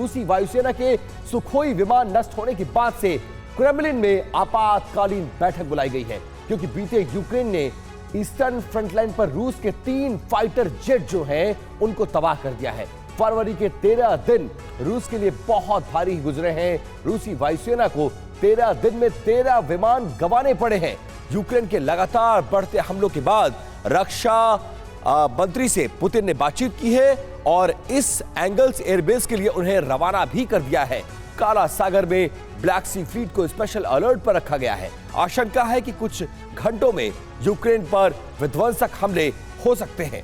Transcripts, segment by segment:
रूसी वायुसेना के सुखोई विमान नष्ट होने के बाद से क्रेमलिन में आपातकालीन बैठक बुलाई गई है, क्योंकि बीते यूक्रेन ने ईस्टर्न फ्रंटलाइन पर रूस के 3 फाइटर जेट जो हैं उनको तबाह कर दिया है। फरवरी के 13 दिन रूस के लिए बहुत भारी गुजरे हैं। रूसी वायुसेना को 13 दिन में 13 विमान गंवाने पड़े हैं। यूक्रेन के लगातार बढ़ते हमलों के बाद रक्षा मंत्री से पुतिन ने बातचीत की है और इस एंगल्स एयरबेस के लिए उन्हें रवाना भी कर दिया है। काला सागर में ब्लैक सी फ्लीट को स्पेशल अलर्ट पर रखा गया है। आशंका है कि कुछ घंटों में यूक्रेन पर विध्वंसक हमले हो सकते हैं।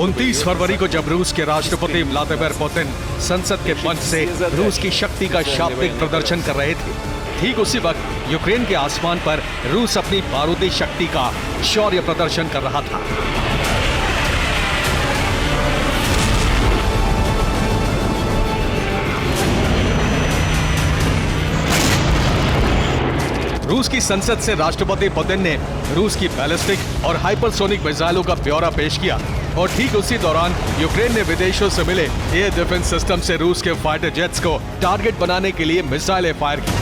उनतीस फरवरी को जब रूस के राष्ट्रपति व्लादिमीर पुतिन संसद के मंच से रूस की शक्ति का शाब्दिक प्रदर्शन कर रहे थे, ठीक उसी वक्त यूक्रेन के आसमान पर रूस अपनी बारूदी शक्ति का शौर्य प्रदर्शन कर रहा था। रूस की संसद से राष्ट्रपति पुतिन ने रूस की बैलिस्टिक और हाइपरसोनिक मिसाइलों का ब्यौरा पेश किया और ठीक उसी दौरान यूक्रेन ने विदेशों से मिले एयर डिफेंस सिस्टम से रूस के फाइटर जेट्स को टारगेट बनाने के लिए मिसाइलें फायर की।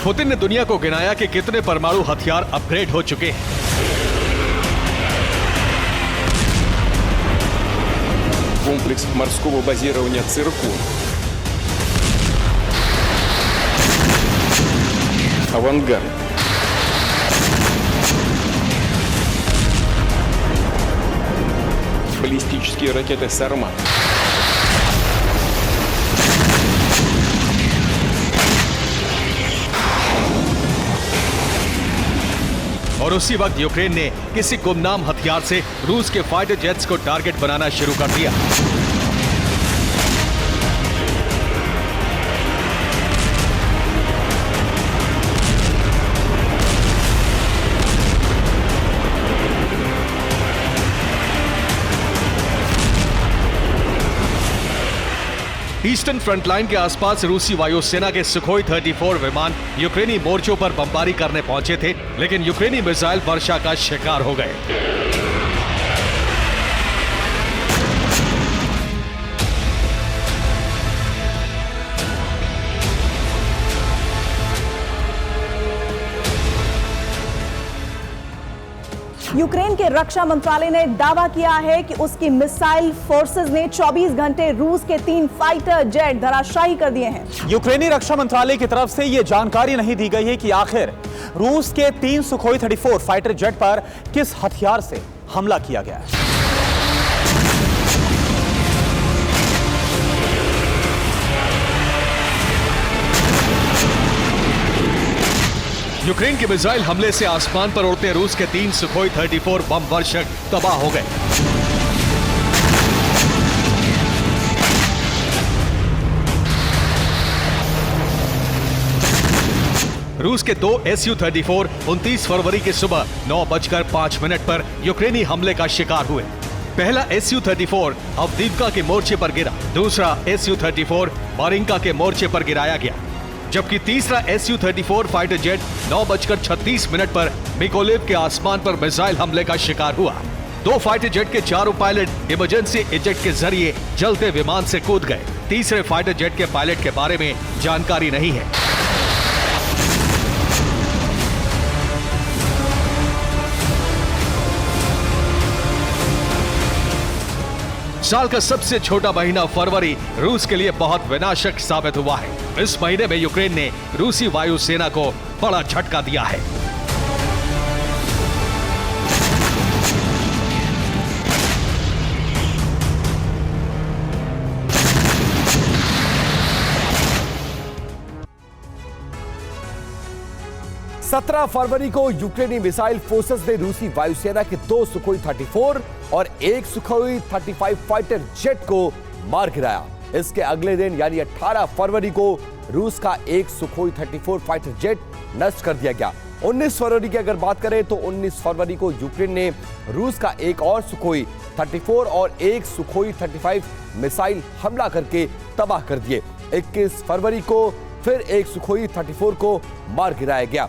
पुतिन ने दुनिया को गिनाया कि कितने परमाणु हथियार अपग्रेड हो चुके हैं। Комплекс морского базирования «Циркон», «Авангард», баллистические ракеты «Сармат». और उसी वक्त यूक्रेन ने किसी गुमनाम हथियार से रूस के फाइटर जेट्स को टारगेट बनाना शुरू कर दिया। ईस्टर्न फ्रंटलाइन के आसपास रूसी वायुसेना के सुखोई 34 विमान यूक्रेनी मोर्चों पर बमबारी करने पहुंचे थे, लेकिन यूक्रेनी मिसाइल वर्षा का शिकार हो गए। यूक्रेन के रक्षा मंत्रालय ने दावा किया है कि उसकी मिसाइल फोर्सेस ने 24 घंटे रूस के 3 फाइटर जेट धराशायी कर दिए हैं। यूक्रेनी रक्षा मंत्रालय की तरफ से यह जानकारी नहीं दी गई है कि आखिर रूस के 3 सुखोई 34 फाइटर जेट पर किस हथियार से हमला किया गया है। यूक्रेन के मिसाइल हमले से आसमान पर उड़ते रूस के 3 सुखोई 34 बम वर्षक तबाह हो गए। रूस के 2 Su-34 29 फरवरी की सुबह 9:05 पर यूक्रेनी हमले का शिकार हुए। पहला Su-34 अवदीव्का के मोर्चे पर गिरा, दूसरा Su-34 मारिंका के मोर्चे पर गिराया गया, जबकि तीसरा Su-34 फाइटर जेट 9:36 पर मिकोलेव के आसमान पर मिसाइल हमले का शिकार हुआ। 2 फाइटर जेट के 4 पायलट इमरजेंसी इजेक्ट के जरिए जलते विमान से कूद गए। तीसरे फाइटर जेट के पायलट के बारे में जानकारी नहीं है। साल का सबसे छोटा महीना फरवरी रूस के लिए बहुत विनाशक साबित हुआ है। इस महीने में यूक्रेन ने रूसी वायुसेना को बड़ा झटका दिया है। सत्रह फरवरी को यूक्रेनी मिसाइल फोर्सेस ने रूसी वायुसेना के 2 सुखोई 34 और 1 सुखोई 35 फाइटर जेट को मार गिराया। इसके अगले दिन यानी 18 फरवरी को रूस का एक सुखोई 34 फाइटर जेट नष्ट कर दिया गया। 19 फरवरी की अगर बात करें तो 19 फरवरी को यूक्रेन ने रूस का एक और सुखोई 34 और एक सुखोई 35 मिसाइल हमला करके तबाह कर दिए। 21 फरवरी को फिर एक सुखोई 34 को मार गिराया गया।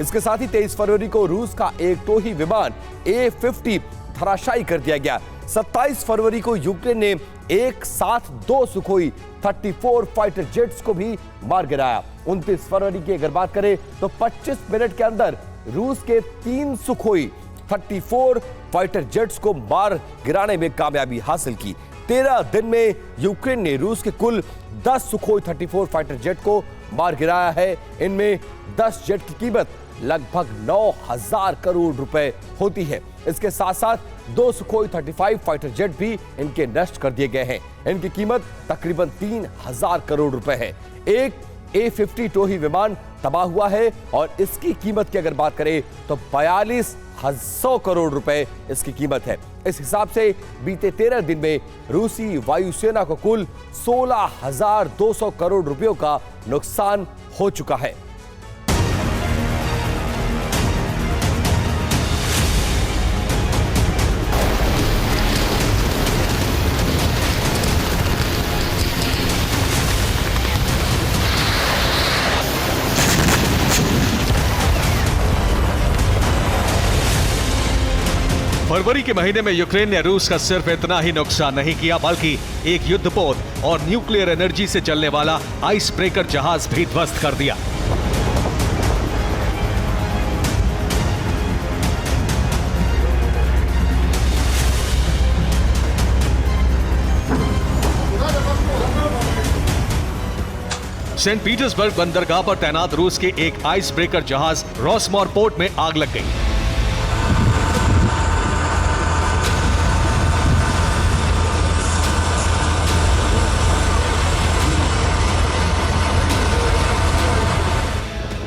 इसके साथ ही 23 फरवरी को रूस का एक टोही विमान A-50 धराशायी कर दिया गया। 27 फरवरी को यूक्रेन ने एक साथ 2 सुखोई 34 फाइटर जेट्स को भी मार गिराया। 29 फरवरी की अगर बात करें तो 25 मिनट के अंदर रूस के 3 सुखोई 34 फाइटर जेट्स को मार गिराने में कामयाबी हासिल की। 13 दिन में यूक्रेन ने रूस के कुल 10 सुखोई 34 फाइटर जेट को मार गिराया है। इनमें 10 जेट की कीमत लगभग 9,000 करोड़ रुपए होती है। इसके साथ साथ 2 सुखोई 35 फाइटर जेट भी इनके नष्ट कर दिए गए हैं। इनकी कीमत तकरीबन 3,000 करोड़ रुपए है। एक A-50 टोही विमान तबाह हुआ है और इसकी कीमत की अगर बात करें तो 42,100 करोड़ रुपए इसकी कीमत है। इस हिसाब से बीते 13 दिन में रूसी वायुसेना को कुल 16,200 करोड़ रुपयों का नुकसान हो चुका है। फरवरी के महीने में यूक्रेन ने रूस का सिर्फ इतना ही नुकसान नहीं किया बल्कि एक युद्धपोत और न्यूक्लियर एनर्जी से चलने वाला आइस ब्रेकर जहाज भी ध्वस्त कर दिया। सेंट पीटर्सबर्ग बंदरगाह पर तैनात रूस के एक आइस ब्रेकर जहाज रॉसमोर पोर्ट में आग लग गई।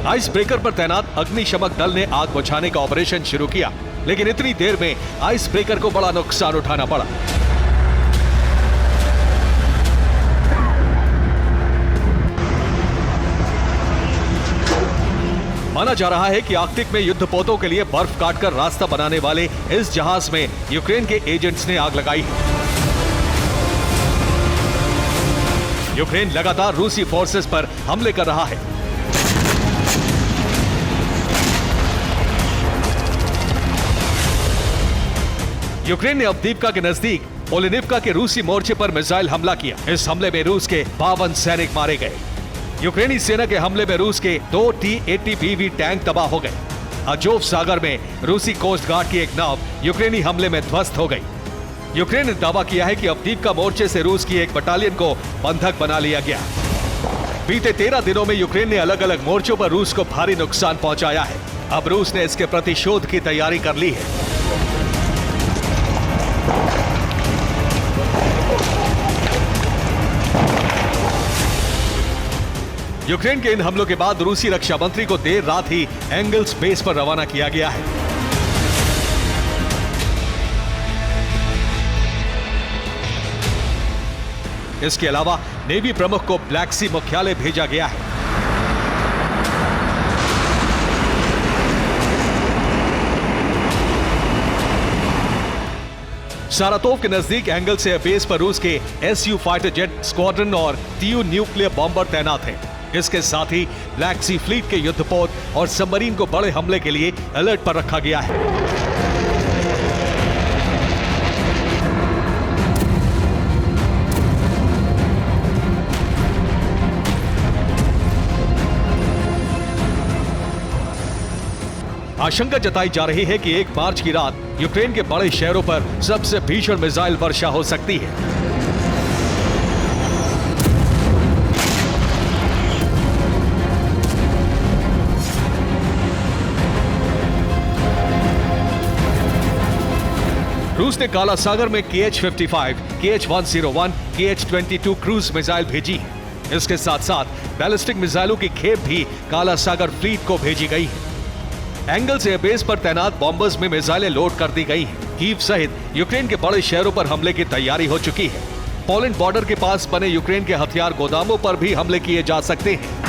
आइस ब्रेकर पर तैनात अग्निशमक दल ने आग बुझाने का ऑपरेशन शुरू किया, लेकिन इतनी देर में आइस ब्रेकर को बड़ा नुकसान उठाना पड़ा। माना जा रहा है कि आर्कटिक में युद्धपोतों के लिए बर्फ काटकर रास्ता बनाने वाले इस जहाज में यूक्रेन के एजेंट्स ने आग लगाई है। यूक्रेन लगातार रूसी फोर्सेस पर हमले कर रहा है। यूक्रेन ने अवदीपका के नजदीक ओलेनिवका के रूसी मोर्चे पर मिसाइल हमला किया। इस हमले में रूस के 52 सैनिक मारे गए। यूक्रेनी सेना के हमले में रूस के 2 T-80BV टैंक तबाह हो गए। अजोव सागर में रूसी कोस्ट गार्ड की एक नाव यूक्रेनी हमले में ध्वस्त हो गई। यूक्रेन ने दावा किया है कि अवदीपका मोर्चे से रूस की एक बटालियन को बंधक बना लिया गया। बीते 13 दिनों में यूक्रेन ने अलग अलग मोर्चों पर रूस को भारी नुकसान पहुंचाया है। अब रूस ने इसके प्रतिशोध की तैयारी कर ली है। यूक्रेन के इन हमलों के बाद रूसी रक्षा मंत्री को देर रात ही एंगल्स बेस पर रवाना किया गया है। इसके अलावा नेवी प्रमुख को ब्लैक सी मुख्यालय भेजा गया है। सारातोव के नजदीक एंगल से बेस पर रूस के SU फाइटर जेट स्क्वाड्रन और TU न्यूक्लियर बॉम्बर तैनात हैं। इसके साथ ही ब्लैक सी फ्लीट के युद्धपोत और सबमरीन को बड़े हमले के लिए अलर्ट पर रखा गया है। आशंका जताई जा रही है कि 1 मार्च की रात यूक्रेन के बड़े शहरों पर सबसे भीषण मिसाइल वर्षा हो सकती है। रूस ने काला सागर में KH-55, KH-101, KH-22 cruise missile भेजी है। इसके साथ साथ बैलिस्टिक मिसाइलों की खेप भी काला सागर फ्लीट को भेजी गई है। एंगल्स एयरबेस पर तैनात बॉम्बर्स में मिसाइलें लोड कर दी गई हैं। कीव सहित यूक्रेन के बड़े शहरों पर हमले की तैयारी हो चुकी है। पोलैंड बॉर्डर के पास बने यूक्रेन के हथियार गोदामों पर भी हमले किए जा सकते हैं।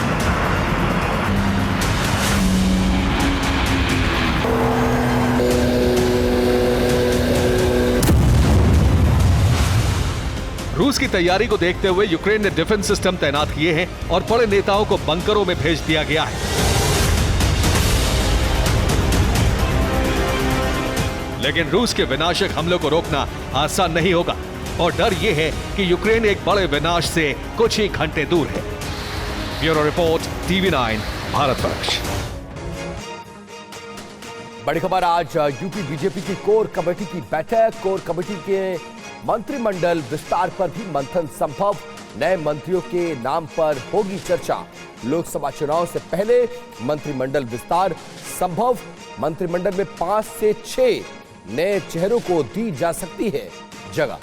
रूस की तैयारी को देखते हुए यूक्रेन ने डिफेंस सिस्टम तैनात किए हैं और बड़े नेताओं को बंकरों में भेज दिया गया है। लेकिन रूस के विनाशक हमलों को रोकना आसान नहीं होगा और डर यह है कि यूक्रेन एक बड़े विनाश से कुछ ही घंटे दूर है। Bureau report, TV9 Bharatvarsh. बड़ी खबर, आज यूपी बीजेपी की कोर कमेटी की बैठक। कोर कमेटी के मंत्रिमंडल विस्तार पर भी मंथन संभव। नए मंत्रियों के नाम पर होगी चर्चा। लोकसभा चुनाव से पहले मंत्रिमंडल विस्तार संभव। मंत्रिमंडल में 5 से 6 नए चेहरों को दी जा सकती है जगह।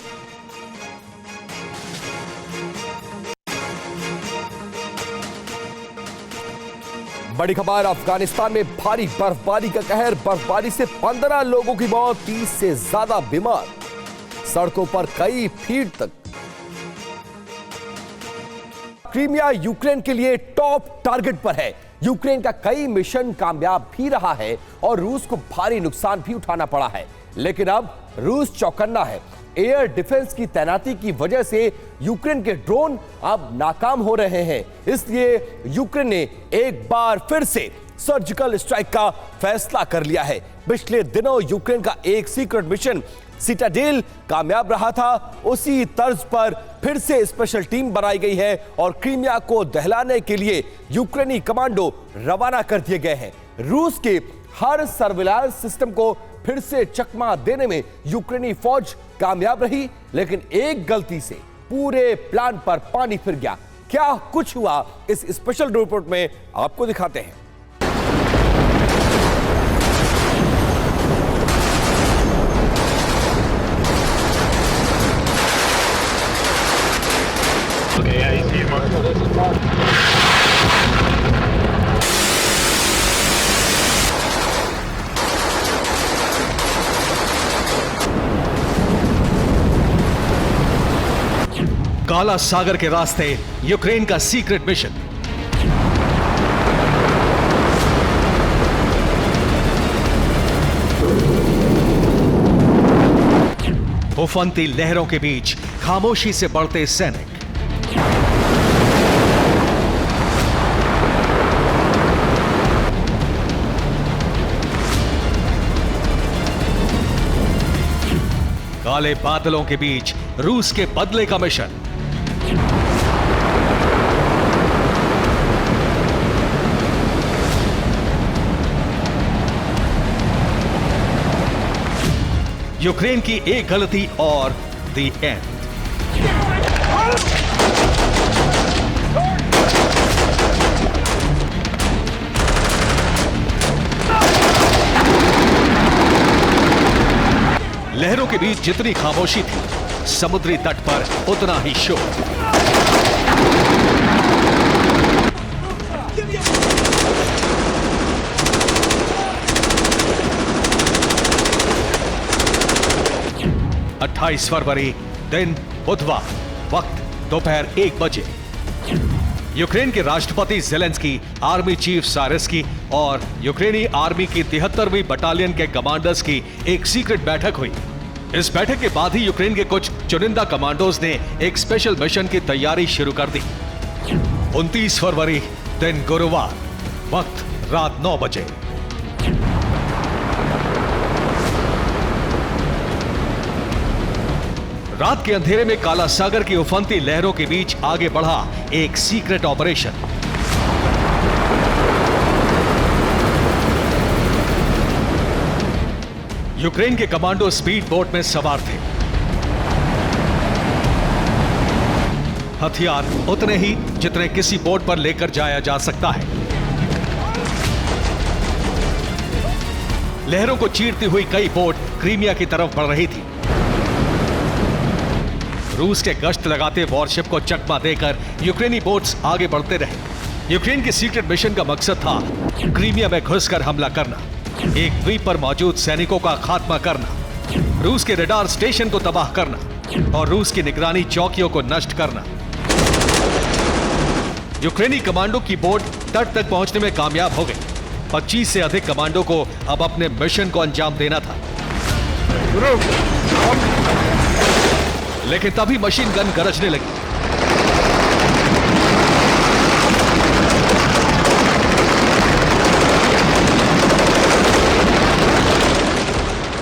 बड़ी खबर, अफगानिस्तान में भारी बर्फबारी का कहर। बर्फबारी से 15 लोगों की मौत, 30 से ज्यादा बीमार। सड़कों पर कई फीट तक। क्रीमिया यूक्रेन के लिए टॉप टारगेट पर है। यूक्रेन का कई मिशन कामयाब भी रहा है और रूस को भारी नुकसान भी उठाना पड़ा है। लेकिन अब रूस चौकन्ना है। एयर डिफेंस की तैनाती की वजह से यूक्रेन के ड्रोन अब नाकाम हो रहे हैं। इसलिए यूक्रेन ने एक बार फिर से सर्जिकल स्ट्राइक का फैसला कर लिया है। पिछले दिनों यूक्रेन का एक सीक्रेट मिशन सिटाडेल कामयाब रहा था। उसी तर्ज पर फिर से स्पेशल टीम बनाई गई है और क्रीमिया को दहलाने के लिए यूक्रेनी कमांडो रवाना कर दिए गए हैं। रूस के हर सर्विलांस सिस्टम को फिर से चकमा देने में यूक्रेनी फौज कामयाब रही, लेकिन एक गलती से पूरे प्लान पर पानी फिर गया। क्या कुछ हुआ, इस स्पेशल रिपोर्ट में आपको दिखाते हैं। काला सागर के रास्ते यूक्रेन का सीक्रेट मिशन। उफनती लहरों के बीच खामोशी से बढ़ते सैनिक। काले बादलों के बीच रूस के बदले का मिशन। यूक्रेन की एक गलती और द एंड। लहरों के बीच जितनी खामोशी थी, समुद्री तट पर उतना ही शोर। अट्ठाईस फरवरी, दिन बुधवार, वक्त दोपहर 1 बजे। यूक्रेन के राष्ट्रपति ज़ेलेंस्की, आर्मी चीफ सायरस्की और यूक्रेनी आर्मी की 73वीं बटालियन के कमांडर्स की एक सीक्रेट बैठक हुई। इस बैठक के बाद ही यूक्रेन के कुछ चुनिंदा कमांडोज ने एक स्पेशल मिशन की तैयारी शुरू कर दी। 29 फरवरी, दिन गुरुवार, वक्त रात 9 बजे। रात के अंधेरे में काला सागर की उफनती लहरों के बीच आगे बढ़ा एक सीक्रेट ऑपरेशन। यूक्रेन के कमांडो स्पीड बोट में सवार थे। हथियार उतने ही जितने किसी बोट पर लेकर जाया जा सकता है। लहरों को चीरती हुई कई बोट क्रीमिया की तरफ बढ़ रही थी। रूस के गश्त लगाते वॉरशिप को चकमा देकर यूक्रेनी बोट्स आगे बढ़ते रहे। यूक्रेन के सीक्रेट मिशन का मकसद था क्रीमिया में घुसकर हमला करना, एक द्वीप पर मौजूद सैनिकों का खात्मा करना, रूस के रडार स्टेशन को तबाह करना और रूस की निगरानी चौकियों को नष्ट करना। यूक्रेनी कमांडो की बोट तट तक पहुंचने में कामयाब हो गई। 25 से अधिक कमांडो को अब अपने मिशन को अंजाम देना था। लेकिन तभी मशीन गन गरजने लगी।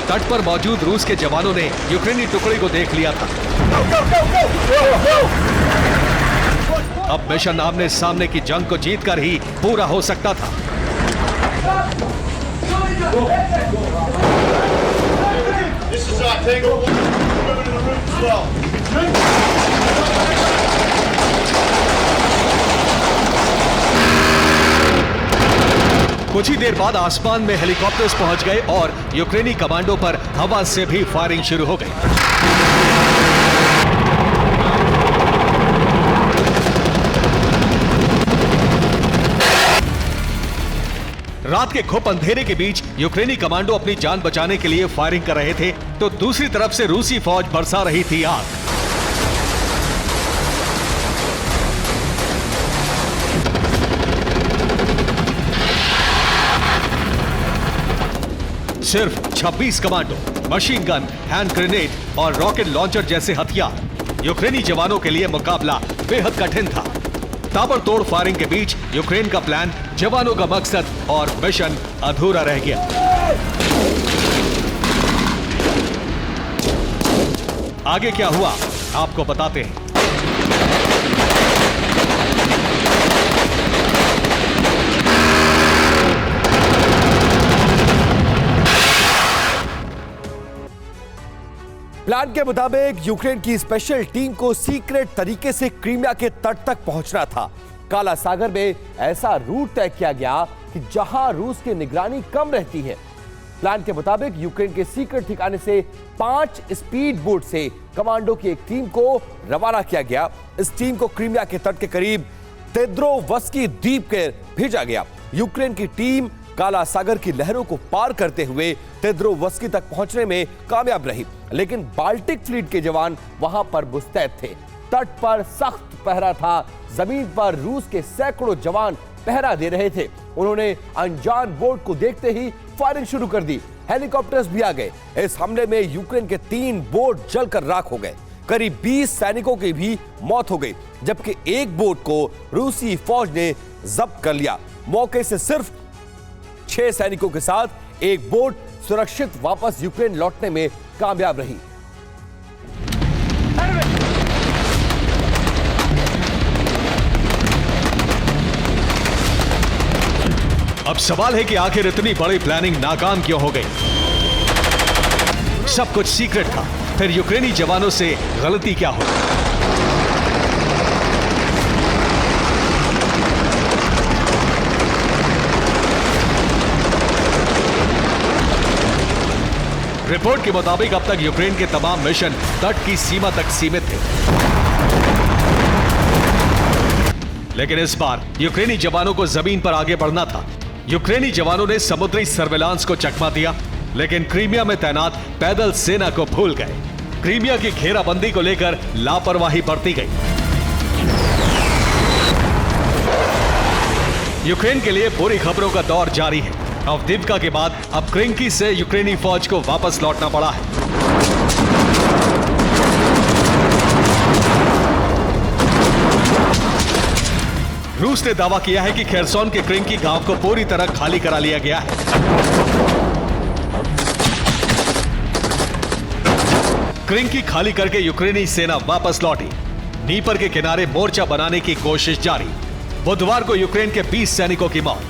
तट पर मौजूद रूस के जवानों ने यूक्रेनी टुकड़े को देख लिया था। अब मिशन आमने सामने की जंग को जीतकर ही पूरा हो सकता था। कुछ ही देर बाद आसमान में हेलीकॉप्टर्स पहुंच गए और यूक्रेनी कमांडो पर हवा से भी फायरिंग शुरू हो गई। रात के घुप अंधेरे के बीच यूक्रेनी कमांडो अपनी जान बचाने के लिए फायरिंग कर रहे थे, तो दूसरी तरफ से रूसी फौज बरसा रही थी आग। सिर्फ 26 commando, machine gun, hand grenade और रॉकेट लॉन्चर जैसे हथियार। यूक्रेनी जवानों के लिए मुकाबला बेहद कठिन था। ताबड़तोड़ फायरिंग के बीच यूक्रेन का प्लान, जवानों का मकसद और मिशन अधूरा रह गया। आगे क्या हुआ आपको बताते हैं। प्लान के मुताबिक यूक्रेन की स्पेशल टीम को सीक्रेट तरीके से क्रीमिया के तट तक पहुंचना था। काला सागर में ऐसा रूट तय किया गया कि जहां रूस की निगरानी कम रहती है। प्लान के मुताबिक यूक्रेन के सीक्रेट ठिकाने से 5 स्पीड बोट से कमांडो की एक टीम को रवाना किया गया। इस टीम को क्रीमिया के तट के करीब तेद्रोवस्की द्वीप के भेजा गया। यूक्रेन की टीम काला सागर की लहरों को पार करते हुए तेद्रोवस्की तक पहुंचने में कामयाब रही, लेकिन बाल्टिक फ्लीट के जवान वहां पर मुस्तैद थे। तट पर सख्त पहरा था। जमीन पर रूस के सैकड़ों जवान पहरा दे रहे थे। उन्होंने अनजान बोट को देखते ही फायरिंग शुरू कर दी। हेलीकॉप्टर्स भी आ गए। इस हमले में यूक्रेन के 3 बोट जलकर राख हो गए। करीब 20 सैनिकों की भी मौत हो गई, जबकि एक बोट को रूसी फौज ने जब्त कर लिया। मौके से सिर्फ 6 सैनिकों के साथ एक बोट सुरक्षित वापस यूक्रेन लौटने में कामयाब रही। अब सवाल है कि आखिर इतनी बड़ी प्लानिंग नाकाम क्यों हो गई। सब कुछ सीक्रेट था, फिर यूक्रेनी जवानों से गलती क्या हुई? रिपोर्ट के मुताबिक अब तक यूक्रेन के तमाम मिशन तट की सीमा तक सीमित थे, लेकिन इस बार यूक्रेनी जवानों को जमीन पर आगे बढ़ना था। यूक्रेनी जवानों ने समुद्री सर्वेलांस को चकमा दिया, लेकिन क्रीमिया में तैनात पैदल सेना को भूल गए। क्रीमिया की घेराबंदी को लेकर लापरवाही बरती गई। यूक्रेन के लिए बुरी खबरों का दौर जारी है। अवदिव्का के बाद अब क्रिंकी से यूक्रेनी फौज को वापस लौटना पड़ा है। रूस ने दावा किया है कि खेरसोन के क्रिंकी गांव को पूरी तरह खाली करा लिया गया है। क्रिंकी खाली करके यूक्रेनी सेना वापस लौटी। नीपर के किनारे मोर्चा बनाने की कोशिश जारी। बुधवार को यूक्रेन के 20 सैनिकों की मौत।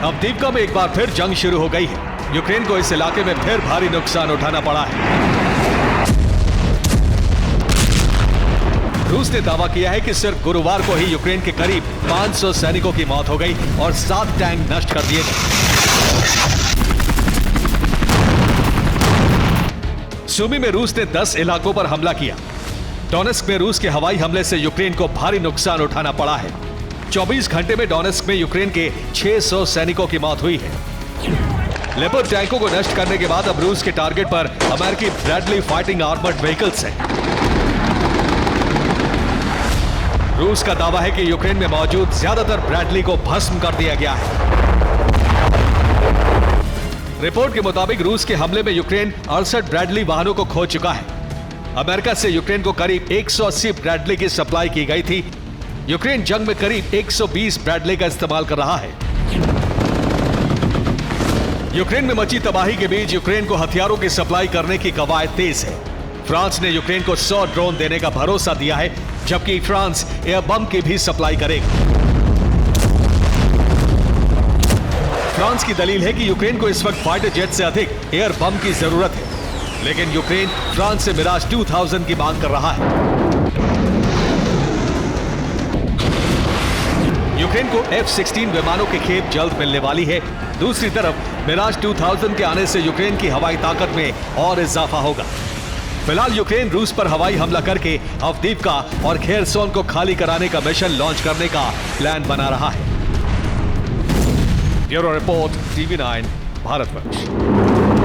अवदिव्का में एक बार फिर जंग शुरू हो गई है। यूक्रेन को इस इलाके में फिर भारी नुकसान उठाना पड़ा है। रूस ने दावा किया है कि सिर्फ गुरुवार को ही यूक्रेन के करीब 500 सैनिकों की मौत हो गई और 7 टैंक नष्ट कर दिए गए। सुमी में रूस ने 10 इलाकों पर हमला किया। डोनेस्क में रूस के हवाई हमले से यूक्रेन को भारी नुकसान उठाना पड़ा है। 24 घंटे में डोनेस्क में यूक्रेन के 600 सैनिकों की मौत हुई है। लेपर्ड टैंकों को नष्ट करने के बाद अब रूस के टारगेट पर अमेरिकी ब्रैडली फाइटिंग आर्मर्ड व्हीकल्स हैं। रूस का दावा है कि यूक्रेन में मौजूद ज्यादातर ब्रैडली को भस्म कर दिया गया है। रिपोर्ट के मुताबिक रूस के हमले में यूक्रेन 68 ब्रैडली वाहनों को खो चुका है। अमेरिका से यूक्रेन को करीब 180 ब्रैडली की सप्लाई की गई थी। यूक्रेन जंग में करीब 120 ब्रैडली का इस्तेमाल कर रहा है। यूक्रेन में मची तबाही के बीच यूक्रेन को हथियारों की सप्लाई करने की कवायद तेज है। फ्रांस ने यूक्रेन को 100 ड्रोन देने का भरोसा दिया है, जबकि फ्रांस एयर बम की भी सप्लाई करेगा। फ्रांस की दलील है कि यूक्रेन को इस वक्त फाइटर जेट से अधिक एयर बम की जरूरत है, लेकिन यूक्रेन फ्रांस से मिराज 2000 की मांग कर रहा है। यूक्रेन को F-16 विमानों की खेप जल्द मिलने वाली है। दूसरी तरफ मिराज 2000 के आने से यूक्रेन की हवाई ताकत में और इजाफा होगा। फिलहाल यूक्रेन रूस पर हवाई हमला करके अवदीव्का और खेरसोन को खाली कराने का मिशन लॉन्च करने का प्लान बना रहा है। Bureau report, TV9, Bharatvarsh.